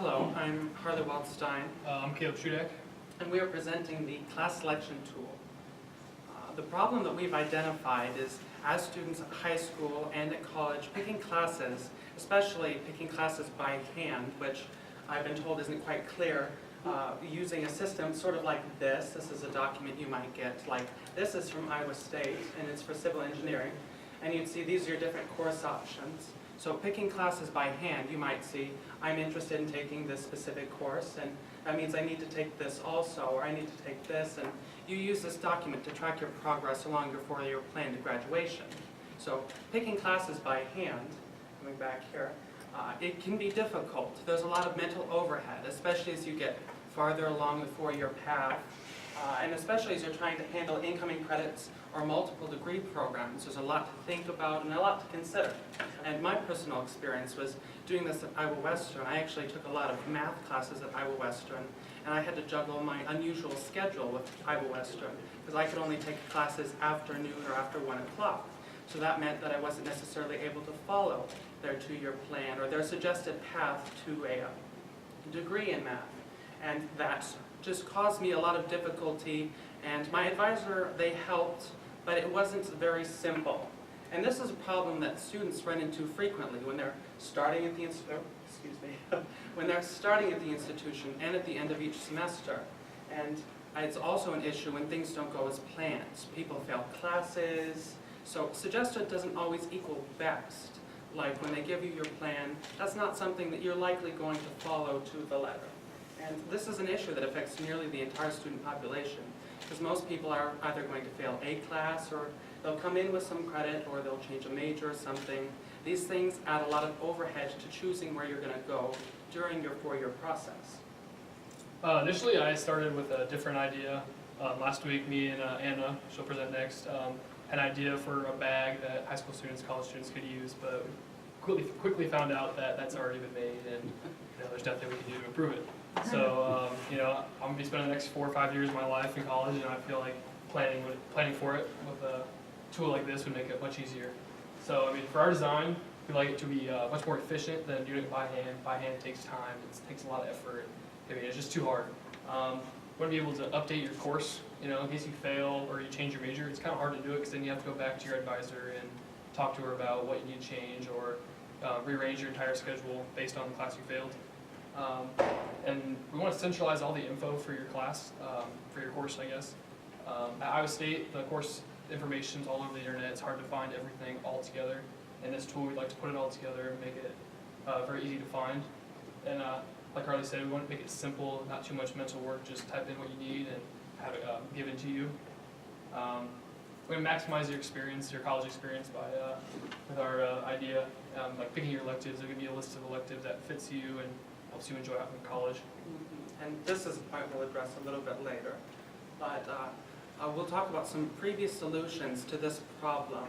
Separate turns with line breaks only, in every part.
Hello, I'm Harley Waldstein,
I'm Caleb Shudak.
and we are presenting the class selection tool. The problem that we've identified is, as students at high school and at college, picking classes, especially picking classes by hand, which I've been told isn't quite clear, using a system sort of like this. This is a document you might get like this is from Iowa State, and it's for civil engineering. And you'd see these are your different course options. So picking classes by hand, you might see, I'm interested in taking this specific course, and that means I need to take this also, or I need to take this, and you use this document to track your progress along your four-year plan to graduation. So picking classes by hand, coming back here, it can be difficult. There's a lot of mental overhead, especially as you get farther along the four-year path, and especially as you're trying to handle incoming credits or multiple degree programs. There's a lot to think about and a lot to consider. And my personal experience was doing this at Iowa Western. I actually took a lot of math classes at Iowa Western, and I had to juggle my unusual schedule with Iowa Western because I could only take classes after noon or after 1 o'clock. So that meant that I wasn't necessarily able to follow their two-year plan or their suggested path to a degree in math. And that just caused me a lot of difficulty, and my advisor, they helped, but it wasn't very simple. And this is a problem that students run into frequently when they're starting at the when they're starting at the institution and at the end of each semester. And it's also an issue when things don't go as planned. People fail classes, so suggested doesn't always equal best. Like when they give you your plan, that's not something that you're likely going to follow to the letter. And this is an issue that affects nearly the entire student population, because most people are either going to fail a class, or they'll come in with some credit, or they'll change a major or something. These things add a lot of overhead to choosing where you're going to go during your four-year process.
Initially, I started with a different idea. Last week, me and Anna, she'll present next, had an idea for a bag that high school students, college students could use, but quickly found out that that's already been made, and there's nothing we can do to improve it. So, I'm going to be spending the next 4 or 5 years of my life in college, and I feel like planning for it with a tool like this would make it much easier. So, for our design, we like it to be much more efficient than doing it by hand. By hand takes time, it takes a lot of effort. It's just too hard. You want to be able to update your course, in case you fail or you change your major. It's kind of hard to do it because then you have to go back to your advisor and talk to her about what you need to change, or rearrange your entire schedule based on the class you failed. And we want to centralize all the info for your class, for your course, I guess. At Iowa State, the course information is all over the internet. It's hard to find everything all together. In this tool, we'd like to put it all together and make it very easy to find. And like Harley said, we want to make it simple, not too much mental work. Just type in what you need and have it given to you. We're going to maximize your experience, your college experience, with our idea. Like picking your electives, there could be a list of electives that fits you and helps you enjoy out in college.
And this is a point we'll address a little bit later. But we'll talk about some previous solutions to this problem.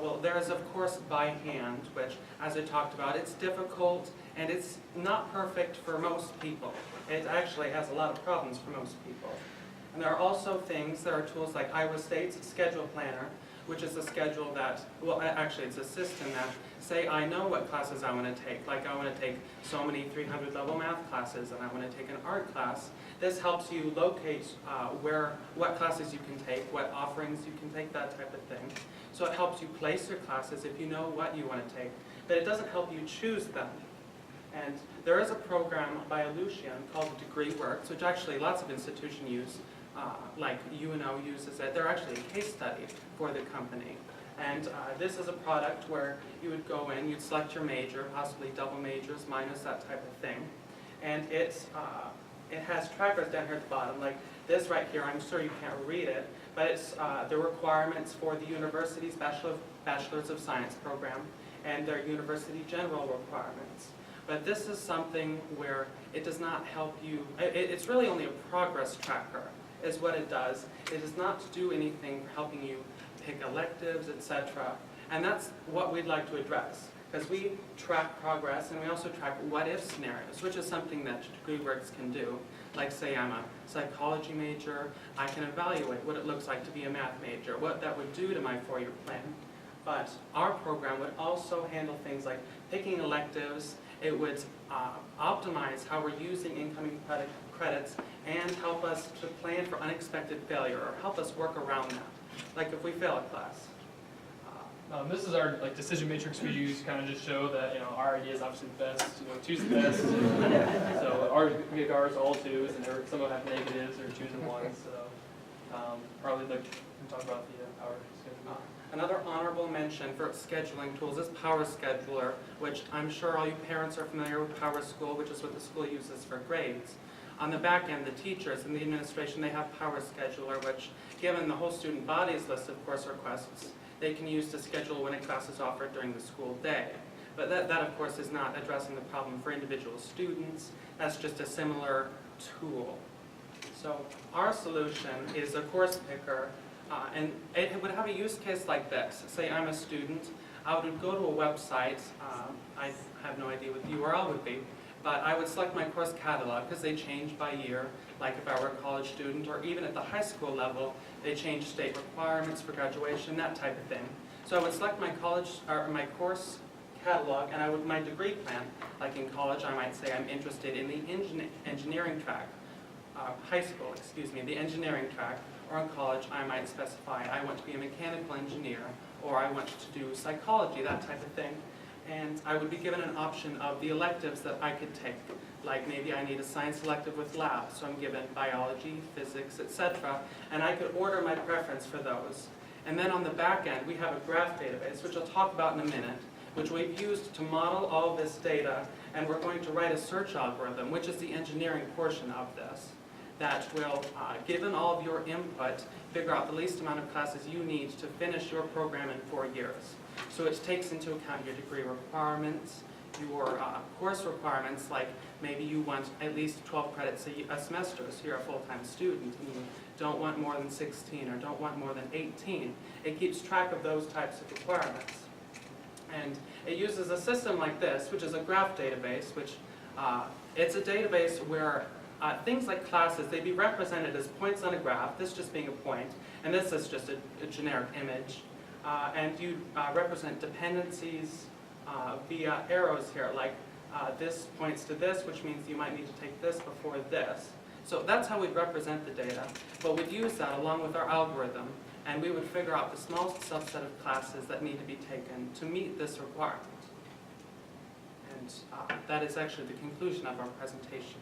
Well, there is, of course, by hand, which, as I talked about, it's difficult and it's not perfect for most people. It actually has a lot of problems for most people. And there are also there are tools like Iowa State's Schedule Planner, which is a schedule that, well, actually it's a system that, say I know what classes I want to take, like I want to take so many 300 level math classes and I want to take an art class. This helps you locate what classes you can take, what offerings you can take, that type of thing. So it helps you place your classes if you know what you want to take, but it doesn't help you choose them. And there is a program by Ellucian called DegreeWorks, which actually lots of institutions use. Like UNO uses it. They're actually a case study for the company. And this is a product where you would go in, you'd select your major, possibly double majors, minors, that type of thing. And it has trackers down here at the bottom, like this right here. I'm sure you can't read it, but it's the requirements for the university's Bachelor's of Science program and their university general requirements. But this is something where it does not help you. It's really only a progress tracker is what it does. It does not do anything for helping you pick electives, etc. And that's what we'd like to address, because we track progress and we also track what-if scenarios, which is something that DegreeWorks can do. Like say I'm a psychology major, I can evaluate what it looks like to be a math major, what that would do to my four-year plan. But our program would also handle things like picking electives It would optimize how we're using incoming credits and help us to plan for unexpected failure, or help us work around that, like if we fail a class.
This is our decision matrix we use, kind of just show that our idea is obviously the best. Two's the best. So we make ours all twos, and some of them have negatives or twos and ones. So probably we can talk about the power schedule.
Another honorable mention for scheduling tools is Power Scheduler, which I'm sure all you parents are familiar with. Power School, which is what the school uses for grades. On the back end, the teachers and the administration, they have Power Scheduler, which, given the whole student body's list of course requests, they can use to schedule when a class is offered during the school day. But that of course, is not addressing the problem for individual students. That's just a similar tool. So our solution is a course picker, and it would have a use case like this. Say I'm a student, I would go to a website, I have no idea what the URL would be, but I would select my course catalog because they change by year, like if I were a college student, or even at the high school level, they change state requirements for graduation, that type of thing. So I would select my my course catalog, and my degree plan. Like in college, I might say I'm interested in the engineering track, the engineering track. Or in college, I might specify I want to be a mechanical engineer, or I want to do psychology, that type of thing. And I would be given an option of the electives that I could take. Like maybe I need a science elective with lab, so I'm given biology, physics, etc. And I could order my preference for those. And then on the back end, we have a graph database, which I'll talk about in a minute, which we've used to model all this data, and we're going to write a search algorithm, which is the engineering portion of this, that will, given all of your input, figure out the least amount of classes you need to finish your program in 4 years. So it takes into account your degree requirements, your course requirements, like maybe you want at least 12 credits a semester, so you're a full-time student, and you don't want more than 16 or don't want more than 18. It keeps track of those types of requirements. And it uses a system like this, which is a graph database, which it's a database where things like classes, they'd be represented as points on a graph, this just being a point, and this is just a generic image. And you represent dependencies via arrows here, like this points to this, which means you might need to take this before this. So that's how we'd represent the data, but we'd use that along with our algorithm, and we would figure out the smallest subset of classes that need to be taken to meet this requirement. And that is actually the conclusion of our presentation.